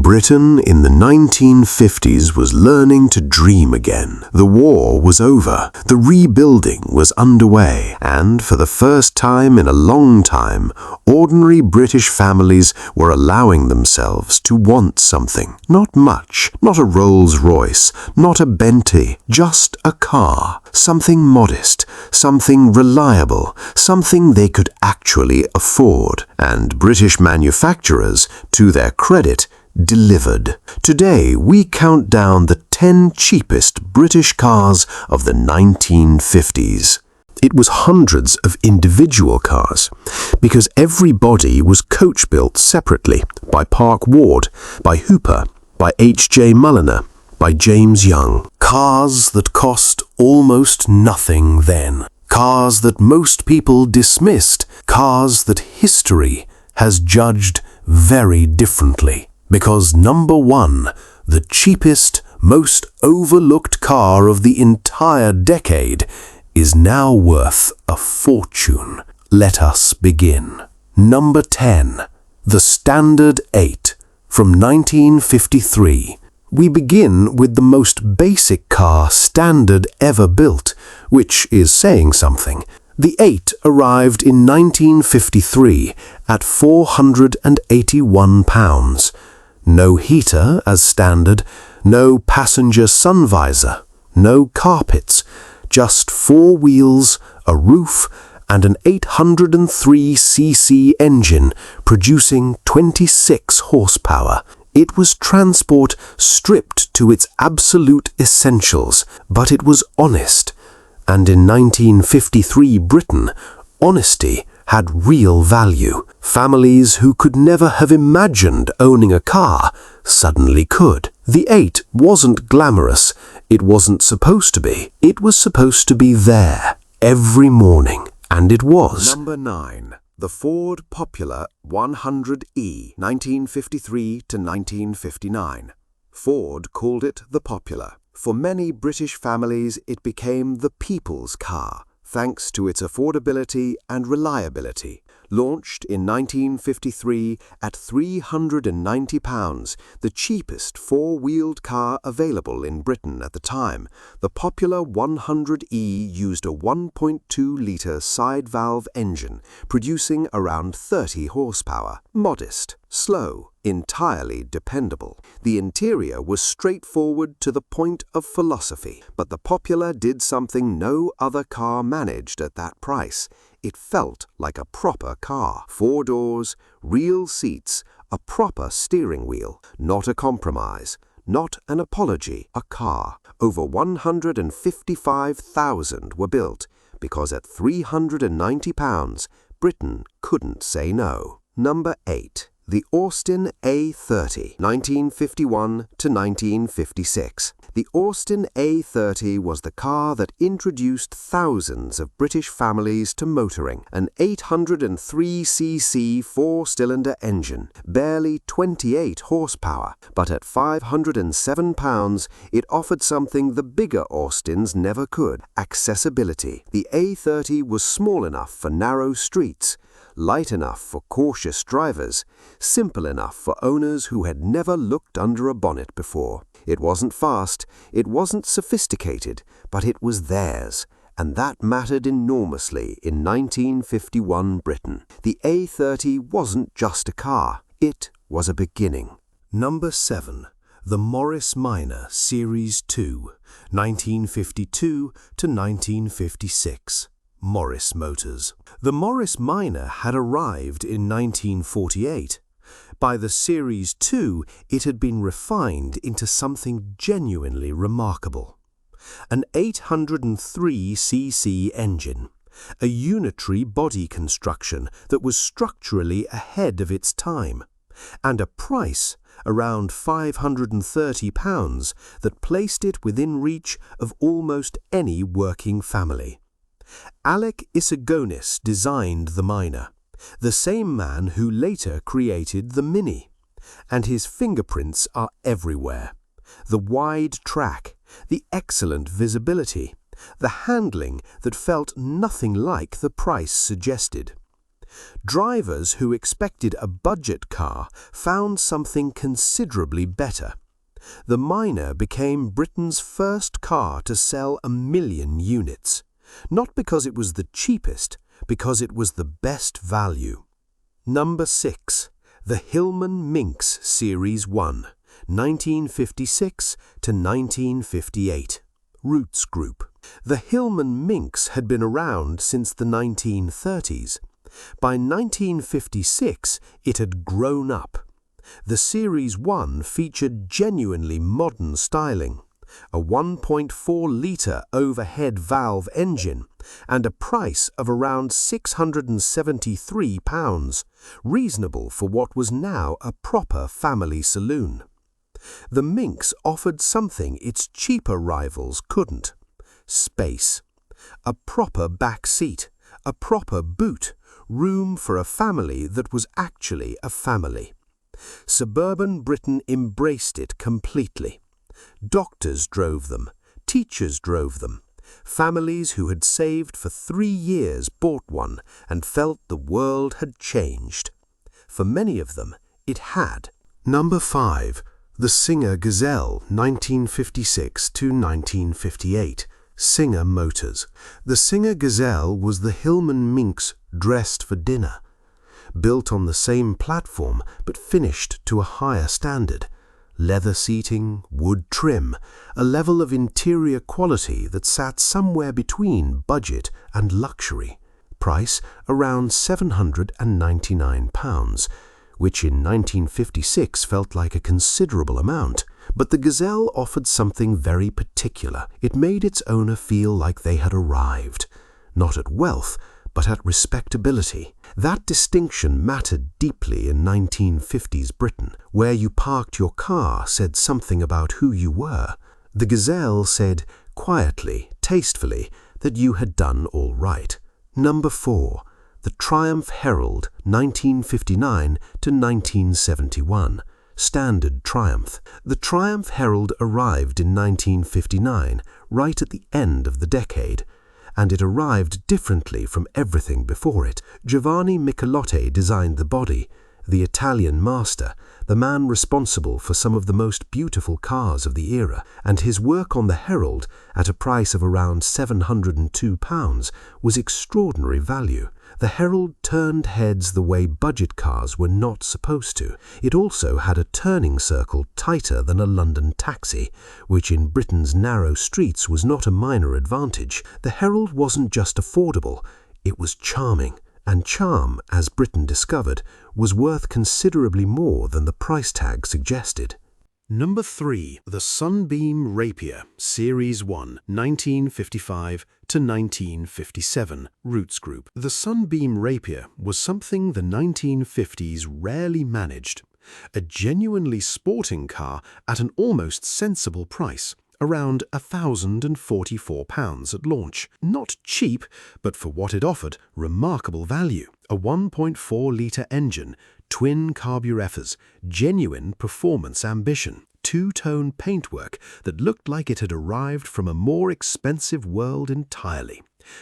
Britain in the 1950s was learning to dream again. The war was over, the rebuilding was underway, and for the first time in a long time, ordinary British families were allowing themselves to want something. Not much, not a Rolls-Royce, not a Bentley, just a car. Something modest, something reliable, something they could actually afford. And British manufacturers, to their credit, delivered. Today, we count down the 10 cheapest British cars of the 1950s. It was hundreds of individual cars, because every body was coach-built separately by Park Ward, by Hooper, by H.J. Mulliner, by James Young. Cars that cost almost nothing then. Cars that most people dismissed. Cars that history has judged very differently. Because number one, the cheapest, most overlooked car of the entire decade, is now worth a fortune. Let us begin. Number 10. The Standard 8 from 1953. We begin with the most basic car Standard ever built, which is saying something. The 8 arrived in 1953 at £481. No heater as standard, no passenger sun visor, no carpets, just 4 wheels, a roof, and an 803cc engine producing 26 horsepower. It was transport stripped to its absolute essentials, but it was honest. And in 1953 Britain, honesty had real value. Families who could never have imagined owning a car suddenly could. The 8 wasn't glamorous. It wasn't supposed to be. It was supposed to be there every morning. And it was. Number 9. The Ford Popular 100E, 1953 to 1959. Ford called it the Popular. For many British families, it became the people's car, thanks to its affordability and reliability. Launched in 1953 at £390, the cheapest four-wheeled car available in Britain at the time, the Popular 100E used a 1.2-litre side-valve engine, producing around 30 horsepower. Modest, slow, entirely dependable. The interior was straightforward to the point of philosophy, but the Popular did something no other car managed at that price. It felt like a proper car. 4 doors, real seats, a proper steering wheel, not a compromise, not an apology, a car. Over 155,000 were built, because at £390, Britain couldn't say no. Number 8. The Austin A30, 1951 to 1956. The Austin A30 was the car that introduced thousands of British families to motoring. An 803cc four-cylinder engine, barely 28 horsepower, but at £507 it offered something the bigger Austins never could: accessibility. The A30 was small enough for narrow streets, light enough for cautious drivers, simple enough for owners who had never looked under a bonnet before. It wasn't fast, it wasn't sophisticated, but it was theirs, and that mattered enormously in 1951 Britain. The A30 wasn't just a car, it was a beginning. Number 7. The Morris Minor Series 2, 1952 to 1956. Morris Motors. The Morris Minor had arrived in 1948. By the Series 2, it had been refined into something genuinely remarkable. An 803cc engine, a unitary body construction that was structurally ahead of its time, and a price, around £530, that placed it within reach of almost any working family. Alec Isagonis designed the Minor, the same man who later created the Mini, and his fingerprints are everywhere. The wide track, the excellent visibility, the handling that felt nothing like the price suggested. Drivers who expected a budget car found something considerably better. The Minor became Britain's first car to sell 1 million units, not because it was the cheapest, because it was the best value. Number 6. The Hillman Minx Series 1, 1956 to 1958. Roots Group. The Hillman Minx had been around since the 1930s. By 1956, it had grown up. The Series 1 featured genuinely modern styling, a 1.4-litre overhead valve engine, and a price of around £673, reasonable for what was now a proper family saloon. The Minx offered something its cheaper rivals couldn't: space. A proper back seat, a proper boot, room for a family that was actually a family. Suburban Britain embraced it completely. Doctors drove them, teachers drove them. Families who had saved for 3 years bought one and felt the world had changed. For many of them, it had. Number 5. The Singer Gazelle, 1956 to 1958. Singer Motors. The Singer Gazelle was the Hillman Minx dressed for dinner. Built on the same platform but finished to a higher standard. Leather seating, wood trim, a level of interior quality that sat somewhere between budget and luxury. Price around £799, which in 1956 felt like a considerable amount. But the Gazelle offered something very particular. It made its owner feel like they had arrived, not at wealth, but at respectability. That distinction mattered deeply in 1950s Britain, where you parked your car said something about who you were. The Gazelle said, quietly, tastefully, that you had done all right. Number 4. The Triumph Herald, 1959 to 1971. Standard Triumph. The Triumph Herald arrived in 1959, right at the end of the decade, and it arrived differently from everything before it. Giovanni Michelotti designed the body, the Italian master, the man responsible for some of the most beautiful cars of the era, and his work on the Herald, at a price of around £702, was extraordinary value. The Herald turned heads the way budget cars were not supposed to. It also had a turning circle tighter than a London taxi, which in Britain's narrow streets was not a minor advantage. The Herald wasn't just affordable, it was charming. And charm, as Britain discovered, was worth considerably more than the price tag suggested. Number 3. The Sunbeam Rapier, Series 1, 1955 to 1957, Roots Group. The Sunbeam Rapier was something the 1950s rarely managed. A genuinely sporting car at an almost sensible price. Around £1,044 at launch. Not cheap, but for what it offered, remarkable value. A 1.4-litre engine, twin carburettors, genuine performance ambition, two-tone paintwork that looked like it had arrived from a more expensive world entirely.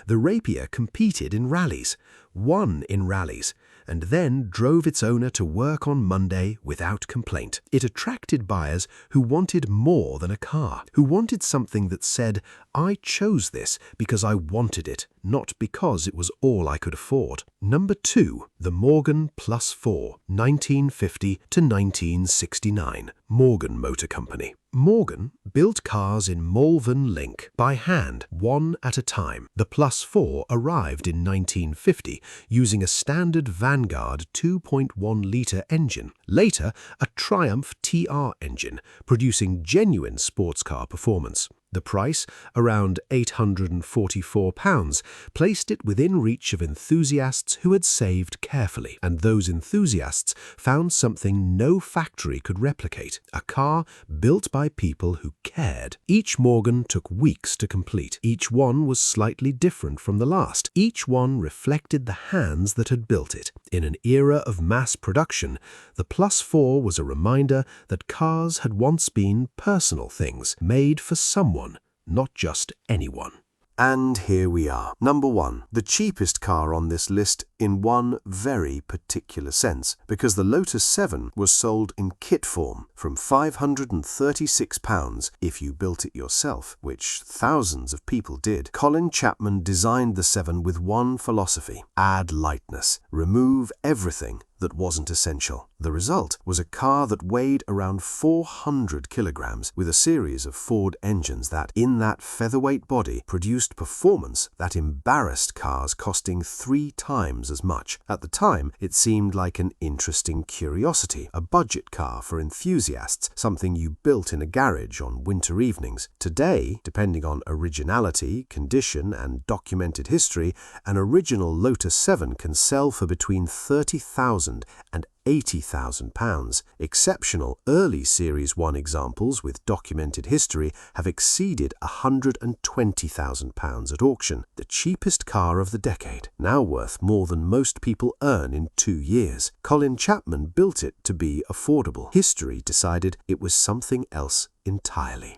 The Rapier competed in rallies, won in rallies, and then drove its owner to work on Monday without complaint. It attracted buyers who wanted more than a car, who wanted something that said, I chose this because I wanted it, not because it was all I could afford. Number 2. The Morgan Plus 4, 1950 to 1969, Morgan Motor Company. Morgan built cars in Malvern Link by hand, one at a time. The Plus 4 arrived in 1950 using a standard Vanguard 2.1-litre engine. Later, a Triumph TR engine, producing genuine sports car performance. The price, around £844, placed it within reach of enthusiasts who had saved carefully, and those enthusiasts found something no factory could replicate, a car built by people who cared. Each Morgan took weeks to complete. Each one was slightly different from the last. Each one reflected the hands that had built it. In an era of mass production, the Plus 4 was a reminder that cars had once been personal things, made for someone, not just anyone. And here we are. Number 1. The cheapest car on this list in one very particular sense, because the Lotus 7 was sold in kit form from £536 if you built it yourself, which thousands of people did. Colin Chapman designed the 7 with one philosophy: add lightness, remove everything that wasn't essential. The result was a car that weighed around 400 kilograms with a series of Ford engines that, in that featherweight body, produced performance that embarrassed cars costing 3 times as much. At the time, it seemed like an interesting curiosity, a budget car for enthusiasts, something you built in a garage on winter evenings. Today, depending on originality, condition, and documented history, an original Lotus 7 can sell for between £30,000 and £80,000. Exceptional early Series 1 examples with documented history have exceeded £120,000 at auction. The cheapest car of the decade, now worth more than most people earn in 2 years. Colin Chapman built it to be affordable. History decided it was something else entirely.